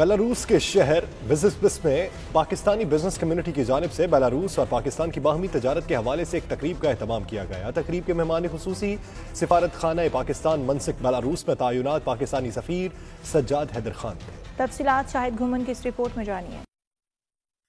Belarus के शहर विज़िबिस में पाकिस्तानी बिजनेस कम्युनिटी की जानिब से बेलारूस और पाकिस्तान की बाहमी तजारत के हवाले से एक तकरीब का एहतमाम किया गया। तकरीब के मेहमान खुसूसी सिफारत खाना पाकिस्तान मनसिक बेलारूस में तैनात पाकिस्तानी सफीर सज्जाद हैदर खान थे। तफसीलात शाहिद घुमन की इस रिपोर्ट में जानिए।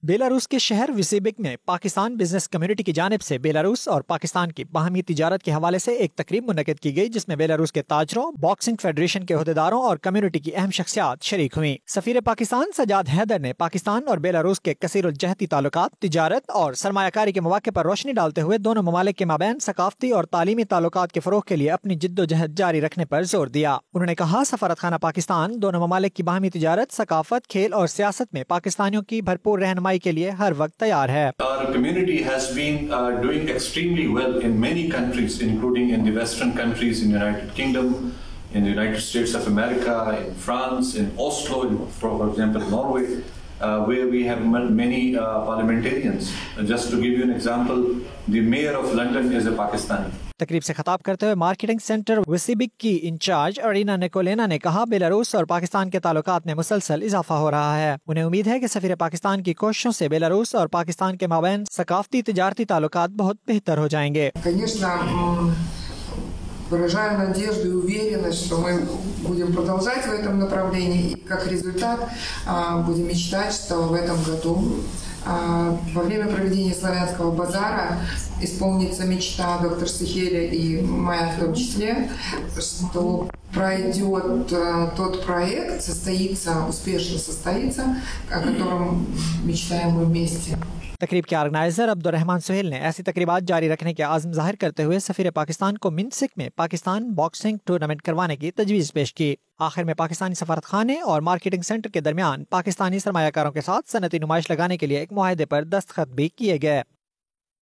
बेलारूस के शहर विसेबिक में पाकिस्तान बिजनेस कम्युनिटी की जानिब से बेलारूस और पाकिस्तान की बाहमी तिजारत के हवाले से एक तकरीब मुनक्किद की गई, जिसमें बेलारूस के ताजरों, बॉक्सिंग फेडरेशन के अहदेदारों और कम्युनिटी की अहम शख्सियात शरीक हुई। सफीर पाकिस्तान सज्जाद हैदर ने पाकिस्तान और बेलारूस के कसीरुल-जहती ताल्लुकात, तिजारत और सरमायाकारी के मौके पर रोशनी डालते हुए दोनों ममालिक के माबैन सकाफती और तालीमी ताल्लुकात के फरोग के लिए अपनी जिद्दोजहद जारी रखने पर जोर दिया। उन्होंने कहा, सफारत खाना पाकिस्तान दोनों ममालिक की बाहमी तिजारत, सकाफत, खेल और सियासत में पाकिस्तानियों की भरपूर रहनुमाई के लिए हर वक्त तैयार है। Our community has been doing extremely well in many countries, including in the Western countries, in the United Kingdom, in the United States of America, in France, in Oslo, for example, Norway, where we have many parliamentarians. Just to give you an example, the mayor of London is a Pakistani. तकरीब से खिताब करते हुए marketing centre विसेबिक की in charge arena निकोलेना ने कहा, Belarus और पाकिस्तान के ताल्लुकात में मुसलसल इजाफा हो रहा है। उन्हें उम्मीद है कि सफीर पाकिस्तान की कोशिशों से बेलारूस और पाकिस्तान के माबैन सकाफती तिजारती ताल्लुकात बहुत बेहतर हो जाएंगे। Выражаю надежду и уверенность, что мы будем продолжать в этом направлении и как результат будем мечтать, что в этом году во время проведения славянского базара исполнится мечта доктора Сихеля и моя в том числе, что пройдет тот проект, успешно состоится, о котором мечтаем мы вместе। तकरीब के ऑर्गेनाइजर अब्दुर्रहमान सुहेल ने ऐसी तकरीबात जारी रखने के आज़म जाहिर करते हुए सफीर पाकिस्तान को मिन्सिक में पाकिस्तान बॉक्सिंग टूर्नामेंट करवाने की तजवीज़ पेश की। आखिर में पाकिस्तानी सफारत खाने और मार्केटिंग सेंटर के दरमियान पाकिस्तानी सरमायाकारों के साथ सनती नुमाइश लगाने के लिए एक मुआहदे पर दस्तखत भी किए गए।